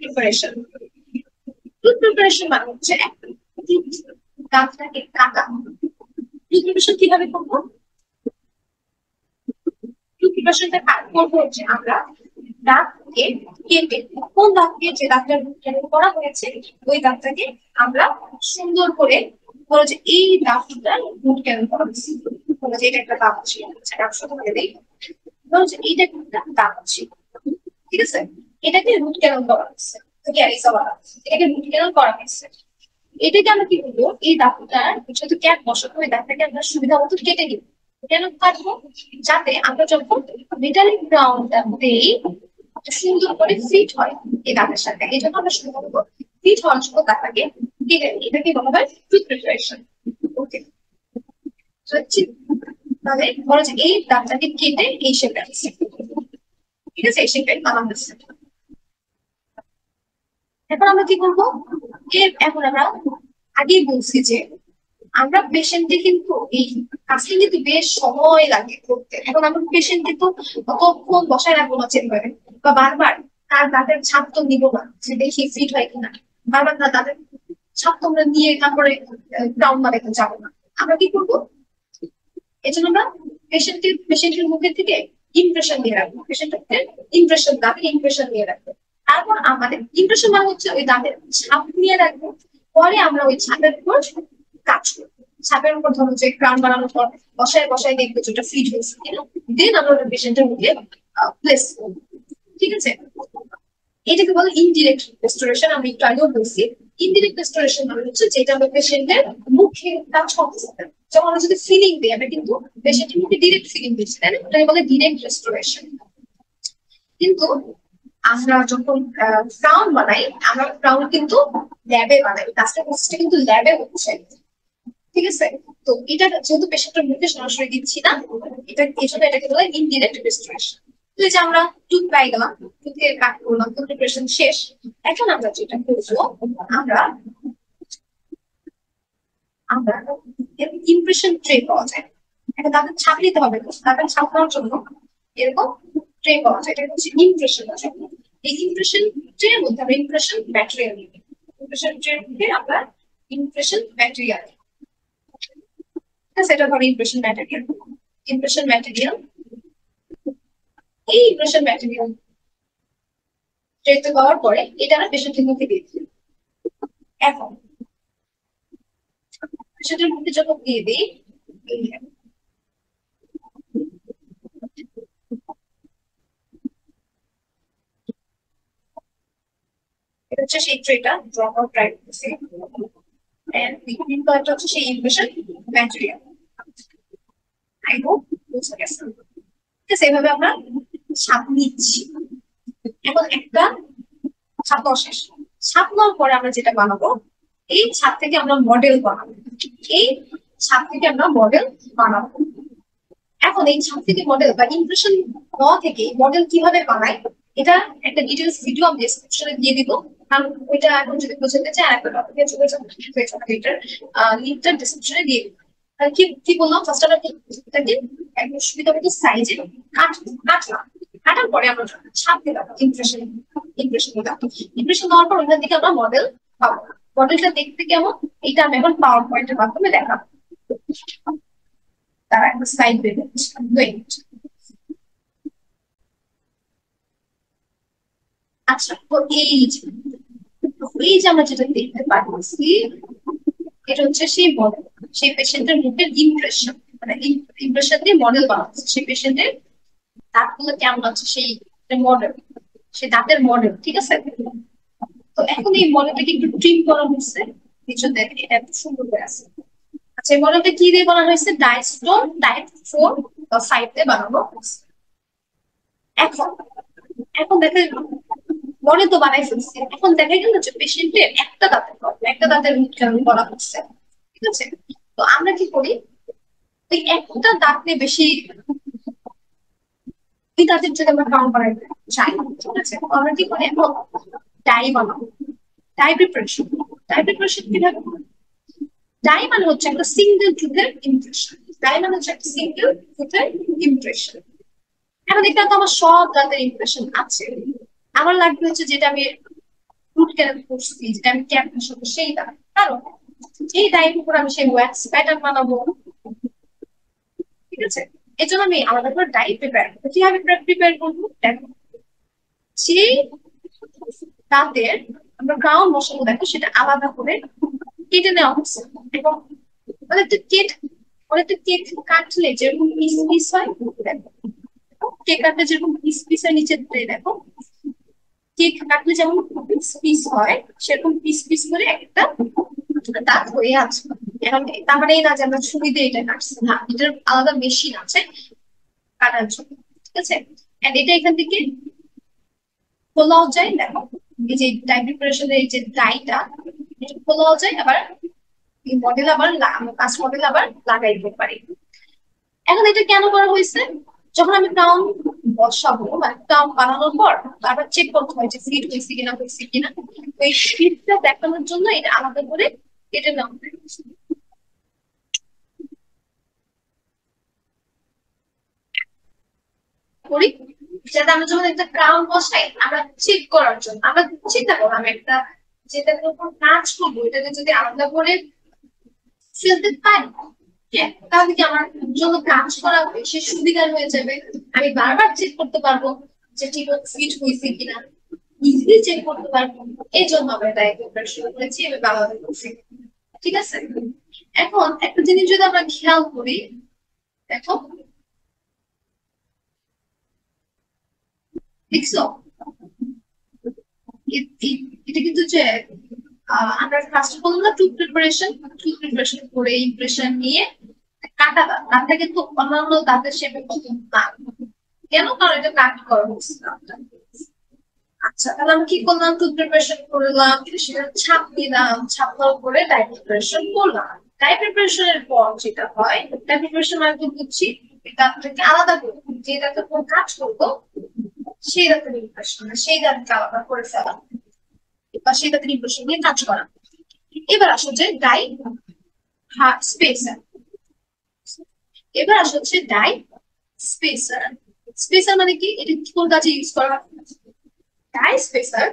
Preparation. Tooth preparation মানে হচ্ছে দাঁতটাকে কাটা। টুথ প্রিপারেশন কিভাবে করবো? টুথ প্রিপারেশনটা করবো হচ্ছে আমরা দাঁতকে কেটে, কোন দাঁতকে, যে দাঁতটা করা হয়েছে ওই দাঁতটাকে আমরা সুন্দর করে, ধরো যে এই দাঁতটা রুট ক্যানেল করা হয়েছে, ধরো যে এটা একটা দাঁত ছিল, সেটা শুধু বলে দিই, ধরো যে এইটা একটা দাঁত ছিল, ঠিক আছে, এটাকে রুট ক্যানেল করা হয়েছে, এটাকে রুট ক্যানেল করা হয়েছে। এটাকে আমরা কি করবো, এই দাঁতটার যেহেতু ক্যাপ বসানো, ওই দাঁতটাকে আমরা সুবিধা মতো কেটে নিব। কেন কাটবো? যাতে আমরা যখন মেটালিক গ্রাউন্ডটা দেই সুন্দর করে ফিট হয় এই দাঁতের সাথে, এই জন্য আমরা সুন্দর করবো ফিট হওয়ার জন্য দাঁতটাকে কেটে নিই। এটাকে বলা হয় টুথ প্রিপারেশন। ওকে, তাহলে ধরো যে এই দাঁতটাকে কেটে এই শেপে আসছে, ঠিক আছে, এই শেপে বানানো হচ্ছে। এখন আমরা কি করবো, এখন আমরা আগেই বলছি যে আমরা পেশেন্টকে কিন্তু এই কাজটা কিন্তু বেশ সময় লাগে করতে। এখন আমরা পেশেন্ট কিন্তু কতক্ষণ বসায় রাখবো না চেম্বারে, বা বারবার তার দাঁতের ছাপ তো নিবো না যে দেখি ফিট হয় কিনা, বারবার না দাঁতের ছাপ তো আমরা নিয়ে তারপরে গ্রাউন্ড বানাতে যাবো না। আমরা কি করবো, এই জন্য আমরা পেশেন্টের মুখের থেকে ইমপ্রেশন নিয়ে রাখবো, পেশেন্টের ইমপ্রেশন, দাঁতের ইমপ্রেশন নিয়ে রাখবো। তারপর আমাদের ইমপ্রেশন মানে হচ্ছে ওই দাঁতের ছাপ নিয়ে রাখবো, পরে আমরা ওই ছাপের উপর কাজ করবো। ছাপের উপর ধরো যে ক্রাউন বানানোর পর বসায় বসায় দেখবো যে ওটা ফিট হয়েছে কিনা, দেন আমরা ওটা পেশেন্টের মুখে প্লেস করবো, ঠিক আছে। এটাকে বলে ইনডিরেক্ট রেস্টোরেশন। আমি একটু আগেও বলছি ইনডিরেক্ট রেস্টোরেশন মানে হচ্ছে যেটা আমরা পেশেন্টের মুখে টাচ করতেছি, যখন আমরা যদি ফিলিং দিই আমরা কিন্তু পেশেন্টের মুখে ডিরেক্ট ফিলিং দিচ্ছি, তাই না, ওটাকে বলে ডিরেক্ট রেস্টোরেশন। কিন্তু আমরা যখন ক্রাউন বানাই, আমরা ক্রাউন কিন্তু ল্যাবে বানাই, কাজটা কিন্তু ল্যাবে হচ্ছে, ঠিক আছে। তো এটা যেহেতু পেশেন্টের মুখে সরাসরি দিচ্ছি না, এটা এই জন্য এটাকে বলে ইনডিরেক্ট রেস্টোরেশন। তো এই যে আমরা টুথ পাই গেলাম, টুথে কাট করলাম, টুথ প্রিপারেশন শেষ। এখন আমরা যেটা করবো, আমরা আমরা ইমপ্রেশন ট্রে পাওয়া যায়, এটা তাদের ছাপ নিতে হবে, তাদের ছাপ নেওয়ার জন্য এরকম ট্রে পাওয়া যায়, এটা হচ্ছে ইমপ্রেশন। এই ইমপ্রেশন ট্রের মধ্যে আমরা ইমপ্রেশন ম্যাটেরিয়াল নিই, ইমপ্রেশন ট্রের মধ্যে আমরা ইমপ্রেশন ম্যাটেরিয়াল, সেটা ধরো ইমপ্রেশন ম্যাটেরিয়াল। ইমপ্রেশন ম্যাটেরিয়াল, এই ইমপ্রেশন ম্যাটেরিয়াল ট্রেতে পাওয়ার পরে এটা আমরা পেশেন্টের মুখে দিয়ে দিই। এখন পেশেন্টের মুখে যখন দিয়ে দিই, এটা হচ্ছে সেই ট্রেটা ড্রপ আউট ট্রাই করতেছি, এন্ড গ্রিন কালারটা হচ্ছে সেই ইমপ্রেশন ম্যাটেরিয়াল। আই হোপ বুঝে গেছে। ঠিক আছে, এইভাবে আমরা ছাপ নিচ্ছি। এখন একটা ছাপ নেওয়া শেষ, ছাপ নেওয়ার পরে আমরা যেটা বানাবো, এই ছাপ থেকে আমরা মডেল বানাবো, এই ছাপ থেকে আমরা মডেল বানাবো। এখন এই ছাপ থেকে মডেল বা ইমপ্রেশন নেওয়া থেকে মডেল কিভাবে বানাই, এটা একটা ডিটেলস ভিডিও আমি ডেসক্রিপশনে দিয়ে দিব, কারণ ওইটা এখন যদি বোঝাতে চাই আর একটা টপিকে চলে যাবো, এটার লিঙ্কটা ডেসক্রিপশনে দিয়ে দিব। আর কি কি বললাম, ফার্স্ট আমরা এটাকে একদম সুবিধা মতো সাইজে কাটলাম, কাটার পরে আমরা ছাপ দিলাম ইমপ্রেশন, ইমপ্রেশন দেওয়ার পর ওইখান থেকে আমরা মডেল পাবো। মডেলটা দেখতে কেমন, এটা আমি এখন পাওয়ার পয়েন্টের মাধ্যমে দেখাবো। তারা একটা সাইড বের হচ্ছে, আচ্ছা। তো এই যে আমরা যেটা দেখতে পাচ্ছি, এটা হচ্ছে সেই মডেল, সেই পেশেন্টের মুখের ইমপ্রেশন, মানে ইমপ্রেশন দিয়ে মডেল বানাচ্ছে সেই পেশেন্টের দাঁতগুলো কেমন আছে, সেই মডেল, সেই দাঁতের মডেল, ঠিক আছে। তো এখন এই মডেলটাকে একটু ট্রিম করা হয়েছে, কিছু দেখে এটা একটু সুন্দর করে আছে। আচ্ছা, এই মডেলটা কি দিয়ে বানানো হয়েছে, ডাইস্টোন টাইপ 4 বা 5 দিয়ে বানানো হয়েছে। এখন এখন দেখা মনে তো বানাই ফেলছি, এখন দেখা গেল যে পেশেন্টের একটা দাঁতের প্রবলেম, একটা দাঁতের রুট ক্যানাল করা হচ্ছে, ঠিক আছে। তো আমরা কি করি, ওই একটা দাঁত নিয়ে বেশি, ওই দাঁতের যদি আমরা কাউন্ট বানাইতে চাই, ঠিক আছে, আমরা কি করি, এখন ডাই বানাবো, ডাই প্রিপারেশন। ডাই প্রিপারেশন কিভাবে, ডাই মানে হচ্ছে একটা সিঙ্গেল টুথের ইমপ্রেশন, ডাই মানে হচ্ছে একটা সিঙ্গেল টুথের ইমপ্রেশন। এখন এটা তো আমার সব দাঁতের ইমপ্রেশন আছে, আমার লাগবে হচ্ছে যেটা আমি ফুড কেন করছি, যেটা আমি ক্যাপ বসাবো সেইটা। কারণ এই ডাইয়ের উপর আমি সেই ওয়্যাক্স প্যাটার্ন বানাবো, ঠিক আছে? এই জন্য আমি আলাদা করে ডাই প্রিপেয়ার করবো। কিভাবে প্রিপেয়ার করবো দেখো, যে দাঁতের আমরা ক্রাউন বসাবো দেখো সেটা আলাদা করে কেটে নেওয়া হচ্ছে, এবং অনেকটা কেট অনেকটা কেক কাটলে যেরকম পিস পিস হয় দেখো, কেক কাটলে যেরকম পিস পিস হয় নিচের দিকে দেখো, কেক কাটলে যেমন পিস পিস হয় সেরকম পিস পিস করে একটা দাঁত হয়ে আছে। এখন তার মানে এই না যে আমরা ছুরি দিয়ে এটা কাটছি, না, এটার আলাদা মেশিন আছে কাটার জন্য, ঠিক আছে? এন্ড এটা এখান থেকে খোলাও যায় দেখো, এই যে ডাই প্রিপারেশনের এই যে ডাইটা, এটা খোলাও যায়, আবার এই মডেল আবার কাস্ট মডেল আবার লাগাই দিতে পারি। এখন এটা কেন করা হয়েছে, যখন আমি ক্রাউন বসাবো মানে ক্রাউন বানানোর পর তারপর চেক করতে হয় যে ফিট হয়েছে কিনা এই ফিটটা দেখানোর জন্য এটা আলাদা করে কেটে নেওয়া হয়েছে। করি যাতে আমরা যখন একটা ক্রাউন বসাই আমরা চেক করার জন্য, আমরা চিন্তা করো আমি একটা যেটার উপর কাজ করবো এটাকে যদি আলাদা করে ফেলতে পারি, হ্যাঁ, তাহলে কি আমার জন্য কাজ করা বেশি সুবিধার হয়ে যাবে। আমি বারবার চেক করতে পারবো যে ঠিক ফিট হয়েছে কিনা, ইজিলি চেক করতে পারবো। এই জন্য আমরা এটা একবার শুরু করেছি, এবার ব্যবহার করছি, ঠিক আছে? এখন একটা জিনিস যদি আমরা খেয়াল করি দেখো, দেখছো এটা কিন্তু যে আমরা ফার্স্ট বললাম না টুথ প্রিপারেশন করে ইমপ্রেশন নিয়ে কাটা দাঁত, দাঁতটা কিন্তু অন্যান্য দাঁতের শেপে মতো না। কেন? কারণ এটা কাট করা হচ্ছে দাঁতটা। আচ্ছা, তাহলে আমি কি করলাম, টুথ প্রিপারেশন করলাম, সেটা ছাপ দিলাম, ছাপ দেওয়ার পরে ডাই প্রিপারেশন করলাম। ডাই প্রিপারেশনের পর যেটা হয়, ডাই প্রিপারেশন মানে তো বুঝছি দাঁতটাকে আলাদা করবো, যে দাঁতের উপর কাজ করবো সেই দাঁতের ইমপ্রেশন, সেই দাঁতকে আলাদা করে ফেলা বা সেই দাঁতের ইমপ্রেশন নিয়ে কাজ করা। এবার আসো যে ডাই স্পেসার, এবার আসো হচ্ছে ডাই স্পেসার। স্পেসার মানে কি, এটা কোন কাজে ইউজ করা হয়? ডাই স্পেসার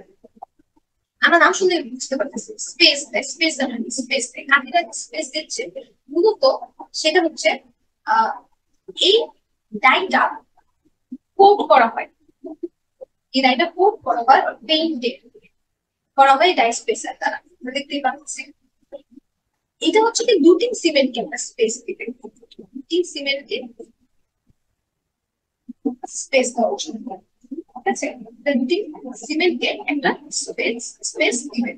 আমরা নাম শুনলে বুঝতে পারতেছি, স্পেস দেয়, স্পেসার মানে স্পেস দেয়, কাঠিটা স্পেস দিচ্ছে মূলত। সেটা হচ্ছে এই ডাইটা কোট করা হয়, এই ডাইটা কোট করা হয় পেইন্টেড করা হয় ডাই স্পেসার দ্বারা, আমরা দেখতেই পাচ্ছি। এটা হচ্ছে কি দুটি সিমেন্টকে আমরা স্পেস দিবে, দুটি সিমেন্টকে স্পেস দেওয়ার জন্য, ঠিক আছে? দুটি সিমেন্টকে একটা স্পেস স্পেস দিবে।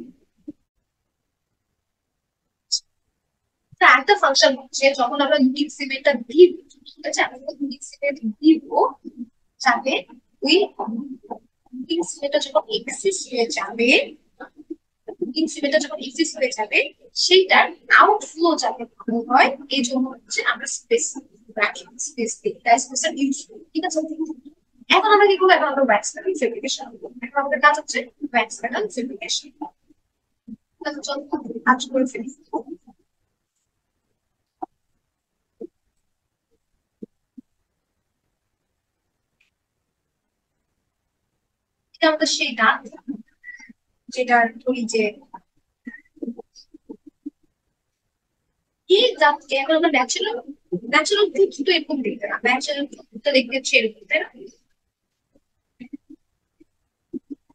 একটা ফাংশন হচ্ছে যখন আমরা দুটি সিমেন্টটা দিব, ঠিক আছে, আমরা দুটি সিমেন্ট দিব যাতে ওই দুটি সিমেন্টটা যখন এক্সিস্ট হয়ে যাবে, ইনসিডেন্টটা যখন এক্সিস্ট হয়ে যাবে সেইটার আউটফ্লো যাতে ভালো হয়, এই জন্য হচ্ছে আমরা স্পেস রাখি, স্পেস দিই, তাই স্পেসটা ইউজ করি, ঠিক আছে? এখন আমরা কি করবো, এখন আমরা ওয়্যাক্স প্যাটার্ন ফেব্রিকেশন, এখন আমাদের কাজ হচ্ছে ওয়্যাক্স প্যাটার্ন ফেব্রিকেশন। চলো কাজ করে ফেলি। এটা আমাদের সেই দাঁত, যেটার ধরি যে এই দাঁতকে এখন আমরা ন্যাচারাল ন্যাচারাল টুথ তো এরকম দেখতে না, ন্যাচারাল টুথটা দেখতে হচ্ছে এরকম, তাই না?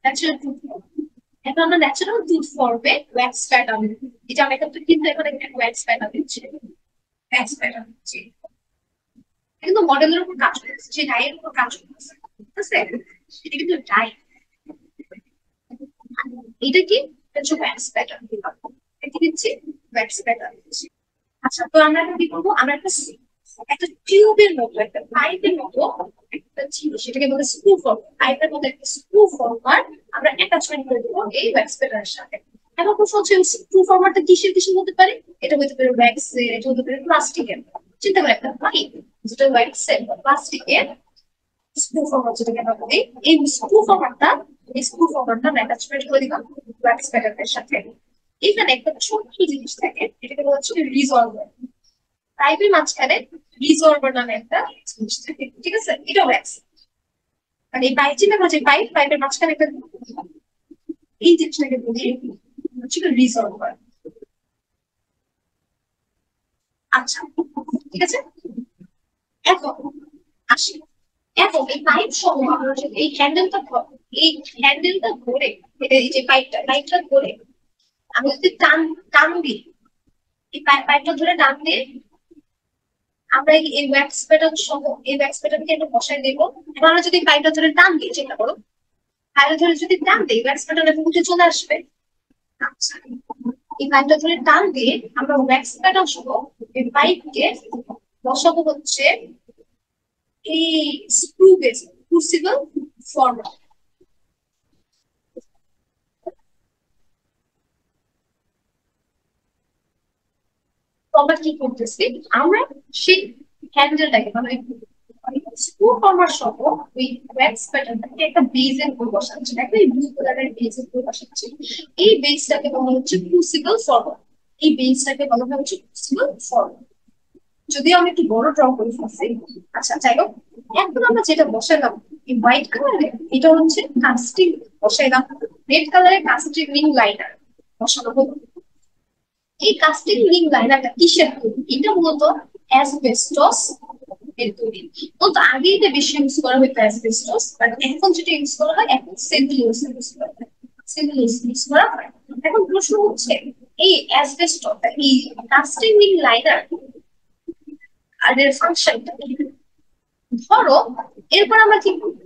ন্যাচারাল টুথ, এখন আমরা ন্যাচারাল টুথ ফর্মে ওয়্যাক্স প্যাটার্ন, এটা আমরা এখান থেকে কিন্তু এখানে একটা ওয়্যাক্স প্যাটার্ন দিচ্ছি, ওয়্যাক্স প্যাটার্ন দিচ্ছি, কিন্তু মডেলের উপর কাজ করছে, যে ডাইয়ের উপর কাজ করছে, ঠিক আছে? এটা কিন্তু ডাই, এটা কি, এটা হচ্ছে ওয়্যাক্স প্যাটার্ন দিলাম, এটা দিচ্ছি ওয়্যাক্স প্যাটার্ন দিচ্ছি। আচ্ছা, তো আমরা এখন কি করবো, আমরা একটা টিউবের মতো, একটা পাইপের মতো একটা জিনিস, সেটাকে বলে স্ক্রু ফর্মার, পাইপের মতো একটা স্ক্রু ফর্মার আমরা অ্যাটাচমেন্ট করে দেবো এই ওয়্যাক্স প্যাটার্নের সাথে। এখন প্রশ্ন হচ্ছে স্ক্রু ফর্মারটা কিসের কিসের হতে পারে, এটা হতে পারে ওয়্যাক্সের, এটা হতে পারে প্লাস্টিকের। চিন্তা করে একটা পাইপ যেটা ওয়্যাক্সের বা প্লাস্টিকের স্ক্রু ফর্মার যেটাকে আমরা বলি, এই স্ক্রু ফর্মারটা আমরা অ্যাটাচমেন্ট করে দিলাম ওয়্যাক্স প্যাটার্নের সাথে। এখানে একটা ছোট্ট জিনিস থাকে, এটাকে বলা হচ্ছে রিজলভার, পাইপের মাঝখানে রিজলভার নামে একটা জিনিস থাকে, ঠিক আছে? এটা ওয়্যাক্স, মানে এই পাইপ চিন্তা করছে, পাইপের মাঝখানে একটা এই জিনিসটাকে বলি হচ্ছে রিজলভার। আচ্ছা, ঠিক আছে। এখন আসি, এখন এই পাইপ সহ আমরা যদি এই হ্যান্ডেলটা ধরে, এই যে পাইপটা ধরে আমি যদি টান টান দিই, এই পাইপটা ধরে টান দিয়ে আমরা এই ওয়্যাক্স প্যাটার্ন সহ এই ওয়্যাক্স প্যাটার্নকে একটু বসাই দেবো। এবার আমরা যদি পাইপটা ধরে টান দিই, চিন্তা করো, পাইপটা ধরে যদি টান দিই ওয়্যাক্স প্যাটার্ন এখন উঠে চলে আসবে। আচ্ছা, এই পাইপটা ধরে টান দিয়ে আমরা ওয়্যাক্স প্যাটার্ন সহ এই পাইপকে বসাবো হচ্ছে এই স্ক্রু বেস ক্রুসিবল ফর্মে। তো আমরা কি করতেছি, আমরা সেই হ্যান্ডেলটাকে মানে স্ক্রু ফর্মার সহ ওই ওয়্যাক্স প্যাটার্নটাকে একটা বেজের উপর বসাচ্ছি, একটা ব্লু কালারের বেজের উপর বসাচ্ছি। এই বেসটাকে বলা হচ্ছে ক্রুসিবল ফর্ম। এই বেসটাকে বলা হয় হচ্ছে ক্রুসিবল ফর্ম। যদিও আমি একটু বড় ড্র করে ফেলছি। আচ্ছা যাই হোক, এখন আমরা যেটা বসালাম এই হোয়াইট কালারের, এটা হচ্ছে কাস্টিং বসাইলাম। রেড কালারের কাস্টিং রিং লাইনার বসানো হলো। এই কাস্টিং রিং লাইনারটা কিসের তৈরি? এটা মূলত অ্যাসবেস্টস এর তৈরি। তো আগে এটা বেশি ইউজ করা হতো অ্যাসবেস্টস, বাট এখন যেটা ইউজ করা হয় এখন সেলুলোজ ইউজ করা হয়। সেলুলোজ ইউজ করা হয়। এখন প্রশ্ন হচ্ছে এই অ্যাসবেস্টস, এই কাস্টিং রিং লাইনার আর এর ফাংশনটা কি? ধরো এরপর আমরা কি করবো,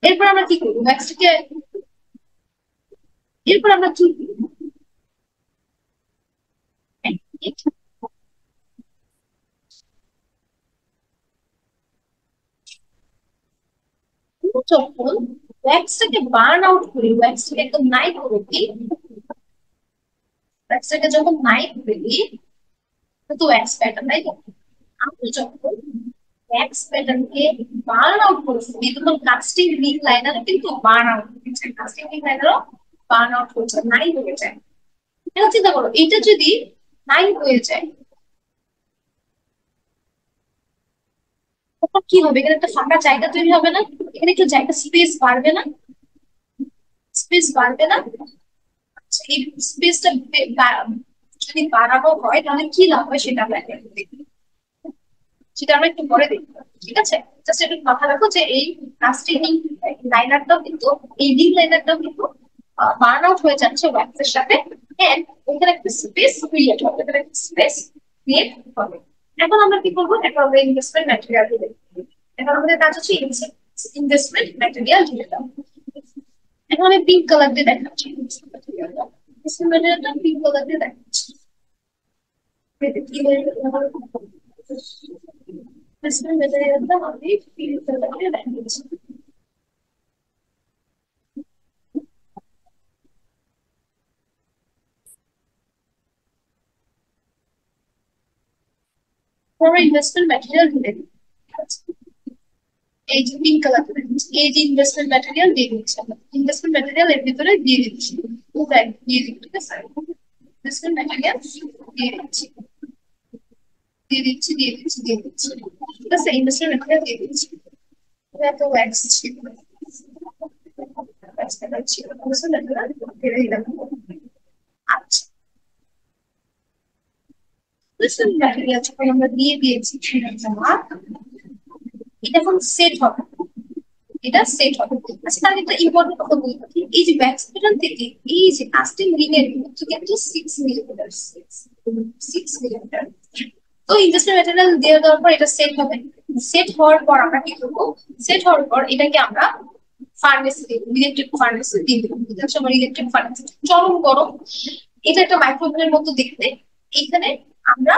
এরপর আমরা কি করবো ওয়্যাক্সটাকে, এরপর আমরা কি করবো? যখন ওয়্যাক্সটাকে বার্ন আউট করি, ওয়্যাক্সটাকে একদম নাই করে দিই, ওয়্যাক্সটাকে যখন নাই করে দিই তো ওয়্যাক্স প্যাটার্ন, তাই তো? আমরা যখন ওয়্যাক্স প্যাটার্নকে বার্ন আউট করছি তখন কাস্টিং রিং লাইনার কিন্তু বার্ন আউট হচ্ছে, কাস্টিং রিং লাইনারও বার্ন আউট হচ্ছে, নাই হয়ে যায়। এখন চিন্তা করো এটা যদি নাই হয়ে যায় তখন কি হবে? এখানে একটা ফাঁকা জায়গা তৈরি হবে না? এখানে একটু জায়গা স্পেস বাড়বে না? স্পেস বাড়বে না? আচ্ছা, এই স্পেসটা যদি বাড়ানো হয় তাহলে কি লাভ হয় সেটা আমরা এখন দেখি, সেটা আমরা একটু পরে দেখবো। ঠিক আছে, জাস্ট একটু মাথা রাখো যে এই কাস্টিং লাইনারটাও কিন্তু, এই রিং লাইনারটাও কিন্তু বার্ন আউট হয়ে যাচ্ছে ওয়্যাক্সের সাথে। এন্ড ওখানে একটা স্পেস ক্রিয়েট হবে, ওখানে একটা স্পেস ক্রিয়েট হবে। এখন আমরা কি করবো, এখন আমরা ইনভেস্টমেন্ট ম্যাটেরিয়াল দিয়ে দেখবো। এখন আমাদের কাজ হচ্ছে ইনভেস্টমেন্ট ম্যাটেরিয়াল দিয়ে দাও। এখন আমি পিঙ্ক কালার দিয়ে দেখাচ্ছি ইনভেস্টমেন্ট ম্যাটেরিয়ালটা। ইনভেস্টমেন্ট ম্যাটেরিয়ালটা পিঙ্ক কালার দিয়ে দেখাচ্ছি। কি হয়ে গেল? ইনভেস্টমেন্ট ম্যাটেরিয়ালটা আমি পিঙ্ক কালার দিয়ে দেখাচ্ছি। আমরা ইনভেস্টমেন্ট ম্যাটেরিয়াল দিয়ে দিই। এই যে পিঙ্ক কালার, এই যে ইনভেস্টমেন্ট ম্যাটেরিয়াল দিয়ে দিচ্ছি, ইনভেস্টমেন্ট ম্যাটেরিয়াল এর ভিতরে দিয়ে দিচ্ছি, দিয়ে দিচ্ছি, ঠিক আছে। ইনভেস্টমেন্ট ম্যাটেরিয়াল দিয়ে দিচ্ছি, দিয়ে দিচ্ছি, দিয়ে দিচ্ছি, দিয়ে দিচ্ছি, ঠিক আছে। ইনভেস্টমেন্ট ম্যাটেরিয়াল দিয়ে দিচ্ছি। এটা তো ওয়্যাক্স ছিল, ওয়্যাক্স পেপার ছিল, ইনভেস্টমেন্ট ম্যাটেরিয়াল দিয়ে দিলাম। আচ্ছা, ইনভেস্টমেন্ট ম্যাটেরিয়াল যখন আমরা দিয়ে দিয়েছি, এটা এখন সেট হবে, এটা সেট হবে। আচ্ছা, তাহলে একটা ইম্পর্টেন্ট কথা বলি, এই যে ব্যাক স্প্যাটার্ন থেকে এই যে কাস্টিং রিং এর দূরত্ব কিন্তু 6 মিলিমিটার, 6 মিলিমিটার। তো ইনভেস্টমেন্ট ম্যাটেরিয়াল দিয়ে দেওয়ার পর এটা সেট হবে। সেট হওয়ার পর আমরা কি করবো, সেট হওয়ার পর এটাকে আমরা ফার্মেসি, ইলেকট্রিক ফার্মেসি দিয়ে দেবো। সময় ইলেকট্রিক ফার্মেসি চরম গরম, এটা একটা মাইক্রোওভেনের মতো দেখতে। এখানে আমরা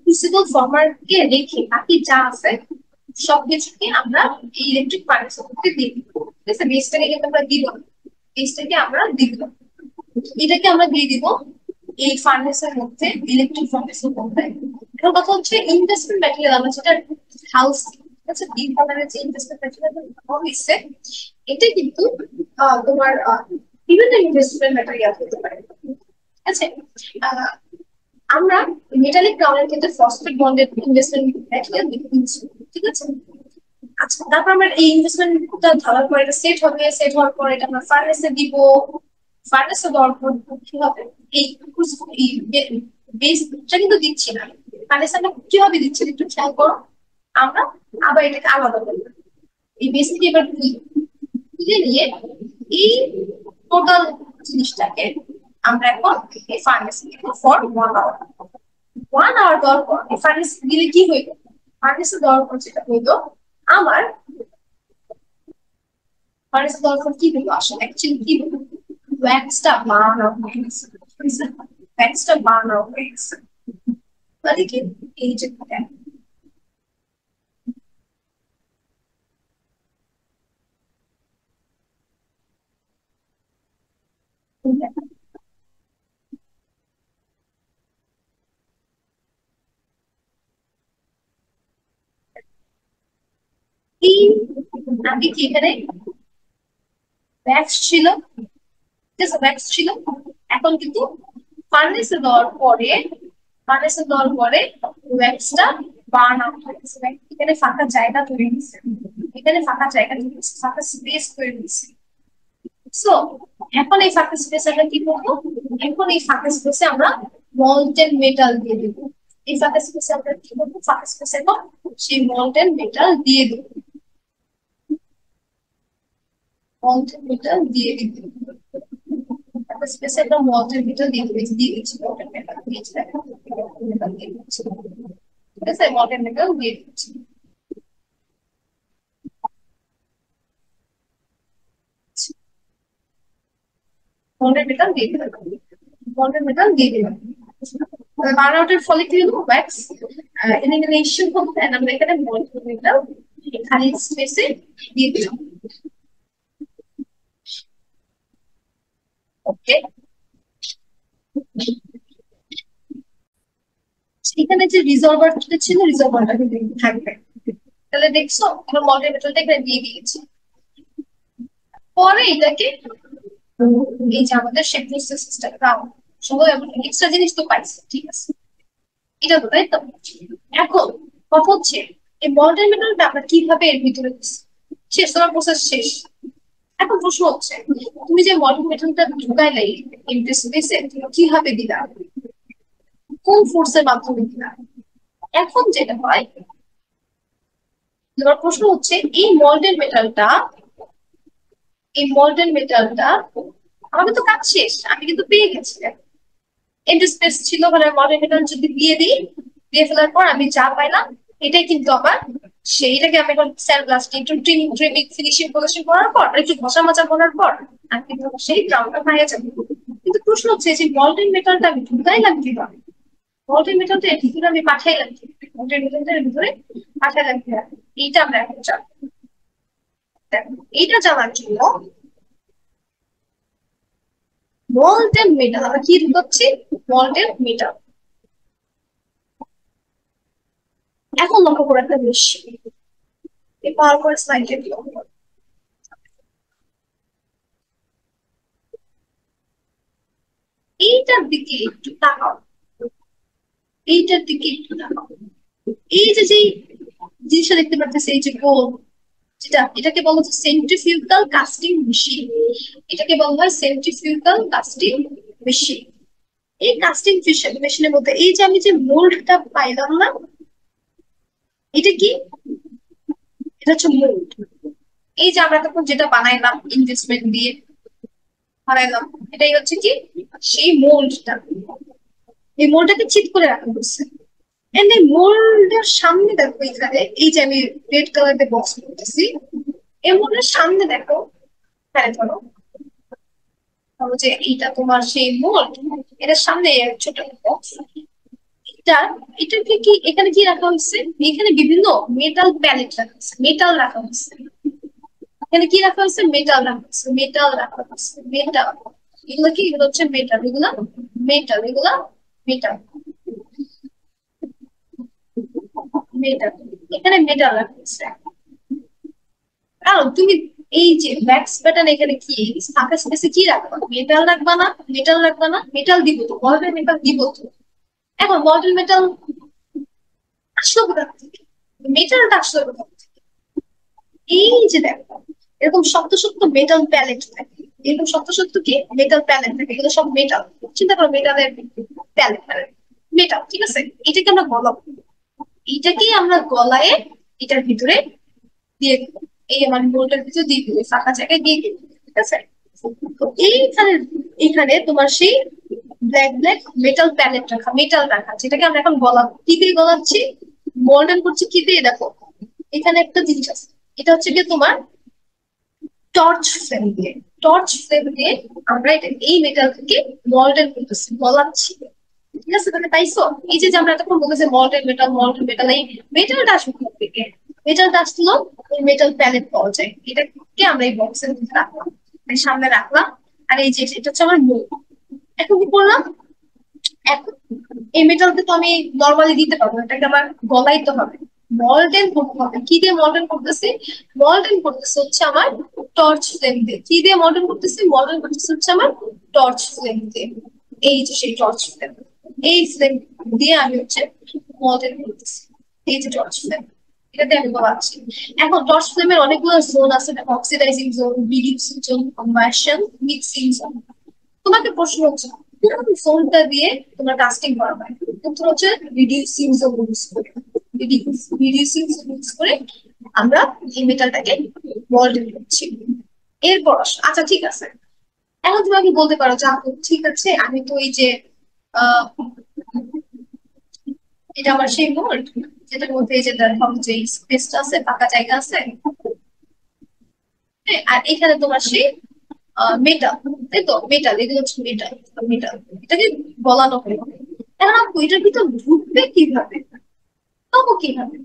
ক্রুসিবল ফর্মারকে রেখে বাকি যা আছে সবকিছুকে আমরা এই ইলেকট্রিক ফার্নেসের মধ্যে দিয়ে দিব। ঠিক আছে, বেসটাকে কিন্তু আমরা দিব, বেসটাকে আমরা দিব, এটাকে আমরা দিয়ে দিব এই ফার্নেসের মধ্যে, ইলেকট্রিক ফার্নেসের মধ্যে। এখন কথা হচ্ছে ইনভেস্টমেন্ট ম্যাটেরিয়াল আমরা যেটা হাউস, ঠিক আছে, ডিপ কালারের যে ইনভেস্টমেন্ট ম্যাটেরিয়াল হয়েছে এটা কিন্তু তোমার বিভিন্ন ইনভেস্টমেন্ট ম্যাটেরিয়াল হতে পারে। ঠিক আছে, আমরা মেটালিক গ্রাউন্ডের ক্ষেত্রে phosphate bonded investment material use করি। ঠিক আছে, আচ্ছা, তারপর আমরা এই ইনভেস্টমেন্টটা ধরার পর এটা সেট হবে, সেট হওয়ার পর এটা আমরা ফার্নেসে দিব। ফার্নেসে দেওয়ার পর কি হবে, এই বেসটা কিন্তু দিচ্ছি না, ফার্নেসে আমরা কিভাবে দিচ্ছি একটু খেয়াল করো। আমরা আবার এটাকে আলাদা করবো, এই বেসকে এবার তুলে নিয়ে এই টোটাল জিনিসটাকে আমরা এখন এই ফার্নেসে দিব ফর 1 আওয়ার। 1 আওয়ার দেওয়ার পর এই ফার্নেসে দিলে কি হইল, ফার্নেসে দেওয়ার পর যেটা হইলো আমার ফার্নেসে দেওয়ার পর কি হইলো, আসলে অ্যাকচুয়ালি কি হইলো, ওয়্যাক্সটা বার্ন আউট হয়ে গেছে, ওয়্যাক্সটা বার্ন আউট হয়ে গেছে। মানে কি, এই যে এই আগে কি এখানে ওয়্যাক্স ছিল, ঠিক আছে, ওয়্যাক্স ছিল। এখন কিন্তু ফার্নেসে দেওয়ার পরে, ফার্নেসে দেওয়ার পরে ওয়্যাক্সটা বার্ন আউট হয়ে গেছে, এখানে ফাঁকা জায়গা তৈরি হয়েছে, এখানে ফাঁকা জায়গা তৈরি হয়েছে, ফাঁকা স্পেস তৈরি হয়েছে। সো এখন এই ফাঁকা স্পেস আমরা কি করবো, এখন এই ফাঁকা স্পেসে আমরা মল্টেন মেটাল দিয়ে দেবো। এই ফাঁকা স্পেসে আমরা কি করবো, ফাঁকা স্পেসে এখন সেই মল্টেন মেটাল দিয়ে দেবো, মল্টেন মেটাল দিয়ে দিব। ফাঁকা স্পেসে একটা মল্টেন মেটাল দিয়ে দিয়েছি, দিয়ে দিচ্ছি মল্টেন মেটাল দিয়েছি, দেখো মেটাল দিয়ে দিচ্ছি, ঠিক আছে, মল্টেন মেটাল দিয়ে দিচ্ছি, মল্টেন মেটাল দিয়ে দিলাম, মল্টেন মেটাল দিয়ে দিলাম। বার্ন আউটের ফলে কি হলো, ওয়্যাক্স এলিমিনেশন হলো, and আমরা এখানে মল্টেন মেটাল খালি স্পেসে দিয়ে দিলাম। ওকে, এখানে যে রিজলভারটা ছিল, রিজলভারটা কিন্তু থাকবে। তাহলে দেখছো আমরা মল্টেন মেটালটা এখানে দিয়ে দিয়েছি। পরে এটাকে এই যে আমাদের শেপ প্রসেসটা রাউন্ড সবাই এক্সট্রা জিনিস তো পাইছে, ঠিক আছে, এটা তো তাই তো। এখন কথা হচ্ছে এই মল্টেন মেটালটা আমরা কিভাবে এর ভিতরে দিচ্ছি, শেষ, তোমার প্রসেস শেষ। এখন প্রশ্ন হচ্ছে তুমি যে মল্টেন মেটালটা ঢুকাইলে এমটি স্পেসে তুমি কিভাবে দিলা, কোন ফোর্সের মাধ্যমে দিলা। এখন যেটা হয়, তোমার প্রশ্ন হচ্ছে এই মল্টেন মেটালটা, এই মল্টেন মেটালটা আমাদের তো কাজ শেষ, আমি কিন্তু পেয়ে গেছি, এমটি স্পেস ছিল মানে মডেল মেটাল যদি দিয়ে দিই, দিয়ে ফেলার পর আমি যা পাইলাম এটাই কিন্তু আবার সেইটাকে আমি এখন স্যান্ডব্লাস্টিং একটু ট্রিমিং ট্রিমিং ফিনিশিং পলিশিং করার পর আর একটু ঘষা মাজা করার পর আমি কিন্তু সেই গ্রাউন্ডটা হয়ে যাবে। কিন্তু প্রশ্ন হচ্ছে যে মল্টেন মেটালটা আমি ঢুকাইলাম কিভাবে, মল্টেন মেটালটা এর ভিতরে আমি পাঠাইলাম কি, মল্টেন মেটালটার ভিতরে পাঠাইলাম কিভাবে, এইটা আমরা এখন জানবো। দেখো, এইটা জানার জন্য মল্টেন মেটাল আমরা কি ঢুকাচ্ছি, মল্টেন মেটাল। এখন লক্ষ্য করে একটা জিনিস, এই পাওয়ার পয়েন্ট স্লাইডে দিও, এইটার দিকে একটু তাকাও, এইটার দিকে একটু তাকাও। এই যে যে জিনিসটা দেখতে পাচ্ছি, এই যে গোল, যেটা এটাকে বলা হচ্ছে সেন্ট্রিফিউগাল কাস্টিং মেশিন, এটাকে বলা হয় সেন্ট্রিফিউগাল কাস্টিং মেশিন। এই কাস্টিং মেশিনের মধ্যে এই যে আমি যে মোল্ডটা পাইলাম না, এটা কি, এটা হচ্ছে মোল্ড। এই যে আমরা তখন যেটা বানাইলাম ইনভেস্টমেন্ট দিয়ে বানাইলাম, এটাই হচ্ছে কি সেই মোল্ডটা। এই মোল্ডটাকে চিট করে রাখা হয়েছে, এন্ড এই মোল্ডের সামনে দেখো, এখানে এই যে আমি রেড কালার দিয়ে বক্স করতেছি, এই মোল্ডের সামনে দেখো, হ্যাঁ ধরো, ধরো যে এইটা তোমার সেই মোল্ড, এটার সামনে ছোট বক্স, এটা এটাকে কি এখানে কি রাখা হয়েছে, এখানে বিভিন্ন মেটাল প্যালেট রাখা হয়েছে, মেটাল রাখা হয়েছে, এখানে কি রাখা হয়েছে, মেটাল রাখা হয়েছে, মেটাল রাখা হয়েছে, মেটাল, এগুলো কি, এগুলো হচ্ছে মেটাল, এগুলা মেটাল, এগুলা মেটাল, মেটাল, এখানে মেটাল রাখা হয়েছে। কারণ তুমি এই যে ব্যাক্স প্যাটার্ন এখানে কি ফাঁকা স্পেসে কি রাখবা, মেটাল রাখবা না, মেটাল রাখবা না, মেটাল দিব তো, মডেল মেটাল দিব তো। এখন মডেল মেটাল আসলো কোথা থেকে, মেটালটা আসলো কোথা থেকে, এই যে দেখো এরকম শক্ত শক্ত মেটাল প্যালেট থাকে, এরকম শক্ত শক্ত কি মেটাল প্যালেট থাকে, এগুলো সব মেটাল। চিন্তা করো মেটালের প্যালেট, মেটাল, ঠিক আছে। এটাকে আমরা গলাবো, এইটাকে আমরা গলায় এটার ভিতরে দিয়ে দিবো, এই আমার মোলটার ভিতরে দিয়ে দিবো, ফাঁকা জায়গায় দিয়ে দিবো, ঠিক আছে। তো এইখানে, এখানে তোমার সেই ব্ল্যাক ব্ল্যাক মেটাল প্যালেট রাখা, মেটাল রাখা, যেটাকে আমরা এখন গলাবো। কি দিয়ে গলাচ্ছি, মল্ডেন করছি কি দিয়ে, দেখো এখানে একটা জিনিস আছে, এটা হচ্ছে কি তোমার টর্চ ফ্লেম দিয়ে। টর্চ ফ্লেম দিয়ে আমরা এটা এই মেটালটাকে মল্ডেন করতেছি, গলাচ্ছি, ঠিক আছে। তাহলে পাইছো, এই যে আমরা এতক্ষণ বলতেছি মল্টেন মেটাল, মল্টেন মেটাল, এই মেটালটা আসবে কোথা থেকে? মেটালটা আসলো ওই মেটাল প্যালেট পাওয়া যায়, এটাকে আমরা এই বক্সের মধ্যে রাখলাম, এই সামনে রাখলাম। আর এই যে এটা হচ্ছে আমার মূল। এখন কি করলাম, এখন এই মেটালকে তো আমি নর্মালি দিতে পারবো না, এটাকে আমার গলাইতে হবে, মল্টেন করতে হবে। কি দিয়ে মল্টেন করতেছি, মল্টেন করতেছে হচ্ছে আমার টর্চ ফ্লেম দিয়ে। কি দিয়ে মল্টেন করতেছি, মল্টেন করতেছে হচ্ছে আমার টর্চ ফ্লেম দিয়ে। এই যে সেই টর্চ ফ্লেম, এই ফ্লেম দিয়ে আমি হচ্ছে মল্টেন করতেছি, এই যে টর্চ ফ্লেম, এটাতে আমি বলাচ্ছি। এখন টর্চ ফ্লেমের অনেকগুলো জোন আছে, oxidising zone, reducing zone, combustion, mixing zone. তোমাকে প্রশ্ন হচ্ছে কোন জোনটা দিয়ে তোমার কাস্টিং করা হয়, উত্তর হচ্ছে রিডিউসিং জোন ইউজ করে। রিডিউসিং জোন ইউজ করে আমরা এই মেটালটাকে মল্টেন করছি। এরপর আচ্ছা ঠিক আছে, এখন তুমি আমাকে বলতে পারো যে আপু ঠিক আছে, আমি তো এই যে আহ এটা আমার সেই মোল্ড, যেটার মধ্যে এই যে দেখো যে স্পেসটা আছে, ফাঁকা জায়গা আছে, হ্যাঁ, আর এখানে তোমার সেই মেটাল, তাই তো, মেটাল, এগুলো হচ্ছে মেটাল, মেটাল, এটাকে গলানো হলো। এখন আপু এটার ভিতর ঢুকবে কিভাবে, তবু কিভাবে?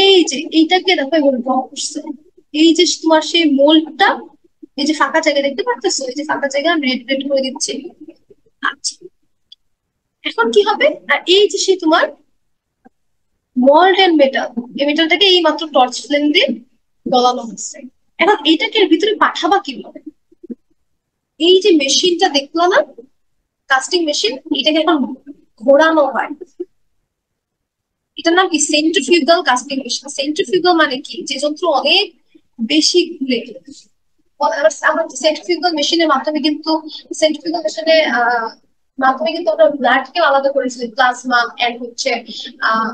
এই যে এইটাকে দেখো এবার ড্র করছে, এই যে তোমার সেই মোল্ডটা, এই যে ফাঁকা জায়গা দেখতে পাচ্ছ, এই যে ফাঁকা জায়গা আমি রেড রেড করে দিচ্ছি। আচ্ছা, এখন কি হবে, আর এই যে সেই তোমার মল্টেন মেটাল, এই মেটালটাকে এই মাত্র টর্চ ফ্লেম দিয়ে গলানো হচ্ছে। এখন এইটাকে এর ভিতরে পাঠাবা কিভাবে, এই যে মেশিনটা দেখলো না, কাস্টিং মেশিন, এটাকে এখন ঘোরানো হয়, এটার নাম কি সেন্ট্রিফিউগাল কাস্টিং মেশিন। সেন্ট্রিফিউগাল মানে কি, যে যন্ত্র অনেক বেশি ঘুরে। আমার সেন্ট্রিফিউগাল মেশিনের মাধ্যমে কিন্তু, সেন্ট্রিফিউগাল মেশিনের মাধ্যমে কিন্তু আমরা ব্লাডকেও আলাদা করেছি, প্লাজমা এন্ড হচ্ছে আহ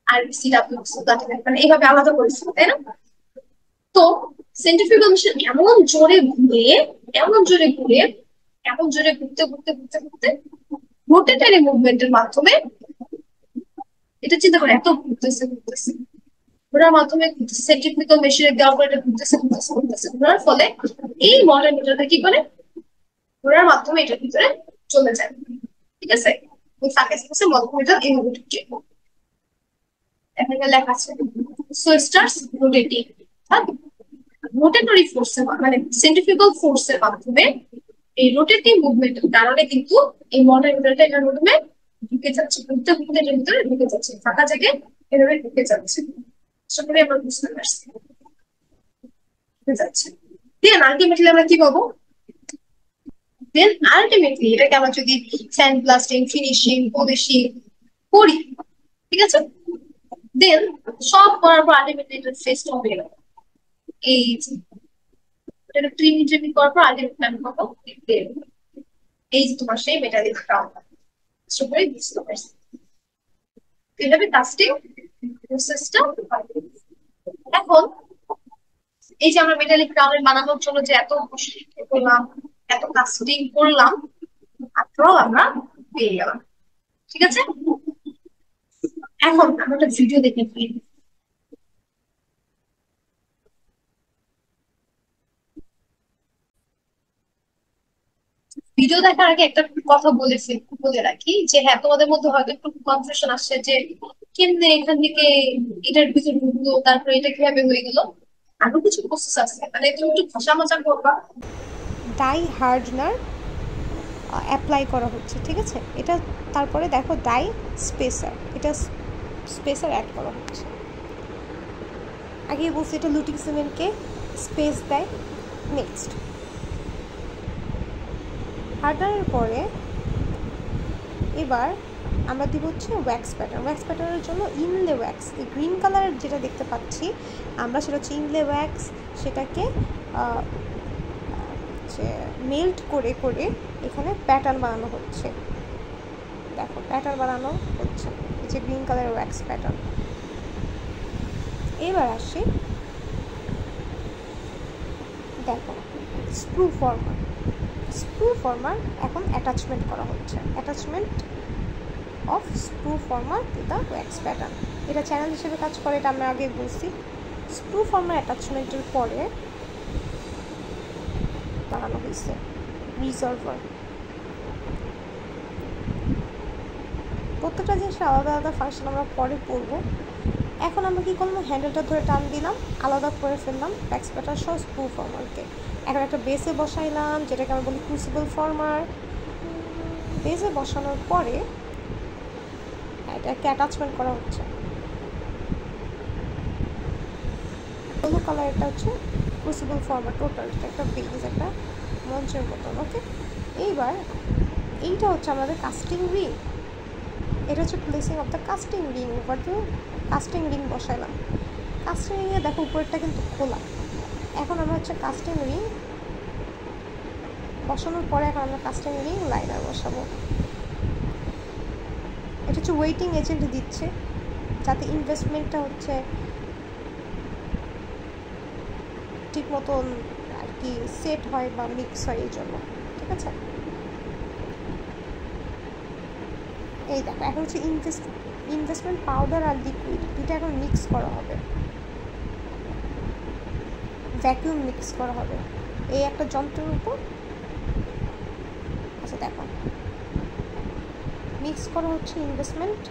আর সিরাপ, মানে এইভাবে আলাদা করেছি, তাই না? তো সেন্ট্রিফিউগাল মেশিন এমন জোরে ঘুরে, এমন জোরে ঘুরে, এমন জোরে ঘুরতে ঘুরতে ঘুরতে ঘুরতে রোটেটরি মুভমেন্টের মাধ্যমে, এটা চিন্তা করে এত ঘুরতেছে ঘুরতেছে, ঘোরার মাধ্যমে সেন্ট্রিফিউগাল মেশিনে দেওয়ার পরে এটা ঘুরতেছে ঘুরতেছে ঘুরতেছে, ঘোরার ফলে এই মডার্ন মিটারটা কি করে, ঘোরার মাধ্যমে এটার ভিতরে চলে যায়, ঠিক আছে। ওই ফাঁকে ফাঁকে মডার্ন মিটার এইভাবে ঢুকে, এখানে লেখা আছে সো স্টার্স রোটেটিং। রোটেটরি ফোর্সের মানে সেন্ট্রিফিউগাল ফোর্সের মাধ্যমে, এই রোটেটিং মুভমেন্টের কারণে কিন্তু এই মডার্ন মিটারটা এটার মাধ্যমে ঢুকে যাচ্ছে, ঘুরতে ঘুরতে এটার ভিতরে ঢুকে যাচ্ছে, ফাঁকা জায়গায় এভাবে ঢুকে যাচ্ছে। আশা করি আমরা বুঝতে পারছি, ঢুকে যাচ্ছে। দেন আলটিমেটলি আমরা কি পাবো, দেন আলটিমেটলি এটাকে আমরা যদি স্যান্ড ব্লাস্টিং, ফিনিশিং, পলিশিং করি, ঠিক আছে, দেন সব করার পর আলটিমেটলি এটার ফেসটা হবে এরকম। এই যে এটা ট্রিম ট্রিমিং করার পর আলটিমেটলি আমি পাবো এই যে তোমার সেই মেটালিক ক্রাউন। আশা করি বুঝতে পারছি এইভাবে কাস্টিং প্রসেসটা। এখন এই যে আমরা মেটালিক ক্রাউন বানানোর জন্য যে এত কষ্ট করলাম, এত কাস্টিং করলাম, আফটারঅল আমরা পেয়ে গেলাম, ঠিক আছে। এখন আমরা একটা ভিডিও দেখে ফেলি। ভিডিও দেখার আগে একটা কথা বলে রাখি যে হ্যাঁ, তোমাদের মধ্যে হয়তো একটু কনফিউশন আসছে যে কেমনে এখান থেকে এটার ভিতরে ঢুকলো, তারপরে এটা কিভাবে হয়ে গেল। আরো কিছু প্রসেস আছে, মানে তুমি একটু ভাষা মজা করবা। ডাই হার্ডনার অ্যাপ্লাই করা হচ্ছে, ঠিক আছে। এটা তারপরে দেখো ডাই স্পেসার, এটা স্পেসার অ্যাড করা হচ্ছে। আগে বলছি এটা লুটিং সিমেন্টকে স্পেস দেয়। নেক্সট হার্ডনারের পরে এবার আমরা দিব হচ্ছে ওয়্যাক্স প্যাটার্ন। ওয়্যাক্স প্যাটার্নের জন্য ইনলে ওয়্যাক্স, এই গ্রিন কালার যেটা দেখতে পাচ্ছি আমরা সেটা হচ্ছে ইনলে ওয়্যাক্স। সেটাকে মেল্ট করে করে এখানে প্যাটার্ন বানানো হচ্ছে। দেখো প্যাটার্ন বানানো হচ্ছে, এই যে গ্রিন কালার ওয়্যাক্স প্যাটার্ন। এবার আসি, দেখো স্ক্রু ফর্মার। স্ক্রু ফর্মার এখন অ্যাটাচমেন্ট করা হচ্ছে, attachment of screw former to the wax pattern. এটা চ্যানেল হিসেবে কাজ করে, এটা আমরা আগে বলছি। স্ক্রু ফর্মার অ্যাটাচমেন্টের পরে বানানো হয়েছে রিজলভার। প্রত্যেকটা জিনিসের আলাদা আলাদা ফাংশন আমরা পরে পড়বো। এখন আমরা কী করলাম, হ্যান্ডেলটা ধরে টান দিলাম, আলাদা করে ফেললাম ওয়্যাক্স প্যাটার্ন সহ স্ক্রু ফর্মারকে। এখন একটা বেসে বসাইলাম, যেটাকে আমরা বলি ক্রুসিবল ফর্মার। বেসে বসানোর পরে এটাকে অ্যাটাচমেন্ট করা হচ্ছে। ব্লু কালার, এটা হচ্ছে ক্রুসিবল ফর্মার টোটাল, একটা বেস, একটা মঞ্চের মতন। ওকে, এইবার এইটা হচ্ছে আমাদের কাস্টিং রিং। এটা হচ্ছে placing of the casting ring over the casting ring বসাইলাম। কাস্টিং রিংয়ে দেখো উপরেরটা কিন্তু খোলা। এখন আমরা হচ্ছে কাস্টিং রিং বসানোর পরে এখন আমরা কাস্টিং রিং লাইনার বসাবো। এটা হচ্ছে ওয়েটিং এজেন্ট দিচ্ছে যাতে ইনভেস্টমেন্টটা হচ্ছে ঠিক মতন আর কি সেট হয় বা মিক্স হয়, এই জন্য। ঠিক আছে, এই দেখো এখন হচ্ছে ইনভেস্টমেন্ট পাউডার আর লিকুইড দুটো এখন মিক্স করা হবে, ভ্যাকুয়াম মিক্স করা হবে এই একটা যন্ত্রের উপর। আচ্ছা দেখো মিক্স করা হচ্ছে, ইনভেস্টমেন্ট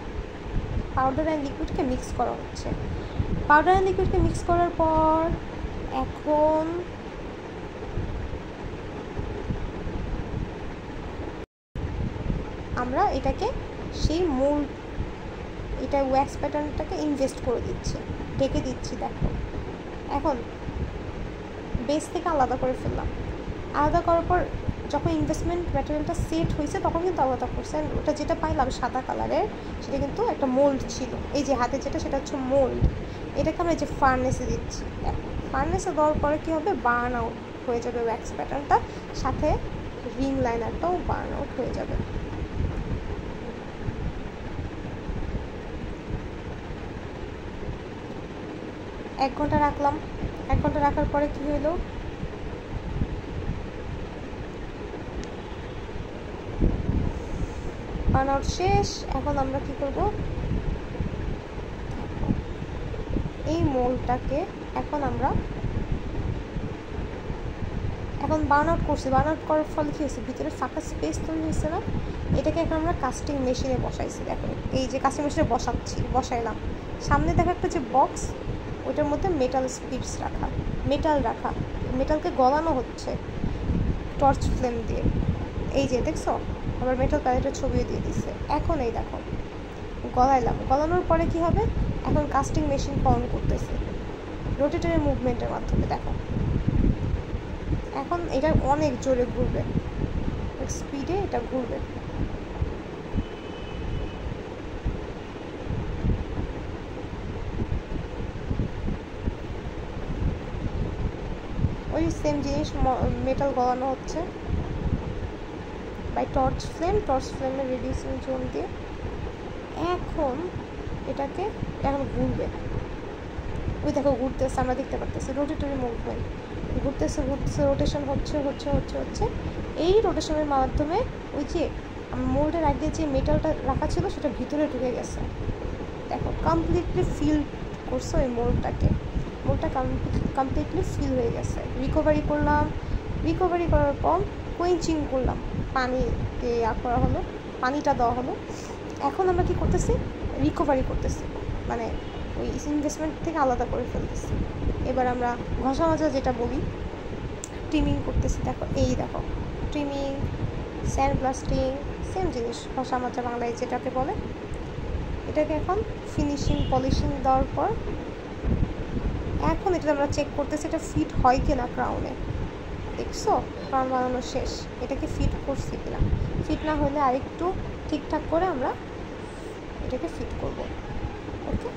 পাউডার অ্যান্ড লিকুইডকে মিক্স করা হচ্ছে। পাউডার অ্যান্ড লিকুইডকে মিক্স করার পর এখন আমরা এটাকে সেই মোল্ড, এটা ওয়্যাক্স প্যাটার্নটাকে ইনভেস্ট করে দিচ্ছি, ঢেকে দিচ্ছি। দেখো এখন বেস থেকে আলাদা করে ফেললাম। আলাদা করার পর যখন ইনভেস্টমেন্ট ম্যাটেরিয়ালটা সেট হয়েছে তখন কিন্তু আলাদা করছে। ওটা যেটা পাইলাম সাদা কালারের সেটা কিন্তু একটা মোল্ড ছিল, এই যে হাতে যেটা সেটা হচ্ছে মোল্ড। এটাকে আমরা এই যে ফার্নেসে দিচ্ছি। ফার্নেসে দেওয়ার পরে কী হবে, বার্ন আউট হয়ে যাবে ওয়্যাক্স প্যাটার্নটা, সাথে রিং লাইনারটাও বার্ন আউট হয়ে যাবে। এক ঘন্টা রাখলাম। 1 ঘন্টা রাখার পরে কী হলো, বার্ন আউট শেষ। এখন আমরা কি করব, এই মোল্ডটাকে এখন আমরা বার্ন আউট করছি। বার্ন আউট করার ফলে কী হয়েছে, ভিতরে ফাঁকা স্পেস তৈরি হয়েছে না, এটাকে এখন আমরা কাস্টিং মেশিনে বসাইছি। দেখো এই যে কাস্টিং মেশিনে বসাইলাম। সামনে দেখো একটা যে বক্স, ওইটার মধ্যে মেটাল স্পিডস রাখা, মেটালকে গলানো হচ্ছে টর্চ ফ্লেম দিয়ে। এই যে দেখছো, আবার মেটাল প্যালেটের ছবিও দিয়ে দিচ্ছে। এখন এই দেখো গলাইলাম, গলানোর পরে কি হবে, এখন কাস্টিং মেশিন অন করতেছে রোটেটরের মুভমেন্টের মাধ্যমে। দেখো এখন এটা অনেক জোরে ঘুরবে, স্পিডে এটা ঘুরবে। ওই সেম জিনিস মেটাল গলানো হচ্ছে বাই টর্চ ফ্লেমের রেডিউসিং জোন দিয়ে। এখন এটাকে এখন ঘুরবে, ওই দেখো ঘুরতেছে, আমরা দেখতে পারতেছি রোটেটরি মুভমেন্ট, ঘুরতেছে রোটেশন হচ্ছে। এই রোটেশনের মাধ্যমে ওই যে মোল্ডের আগে যে মেটালটা রাখা ছিল সেটা ভিতরে ঢুকে গেছে। দেখো কমপ্লিটলি ফিল করছে ওই মোল্ডটা কমপ্লিটলি ফিল হয়ে গেছে। রিকভারি করার পর কুইঞ্চিং করলাম, পানি করা হলো, পানিটা দেওয়া হলো। এখন আমরা কি করতেছি, রিকভারি করতেছি, মানে ওই ইনভেস্টমেন্ট থেকে আলাদা করে ফেলতেছি। এবার আমরা ঘষা মাজা যেটা বলি, ট্রিমিং করতেছি। দেখো এই দেখো ট্রিমিং, স্যান্ড ব্লাস্টিং, সেম জিনিস, ঘষা মাজা বাংলায় যেটাকে বলে। এটাকে এখন ফিনিশিং পলিশিং দেওয়ার পর এখন এটা আমরা চেক করতেছি এটা ফিট হয় কিনা ক্রাউনে। দেখছো ক্রাউন বানানো শেষ, এটাকে ফিট করছি কিনা। ফিট না হলে আরেকটু ঠিকঠাক করে আমরা এটাকে ফিট করব। ওকে।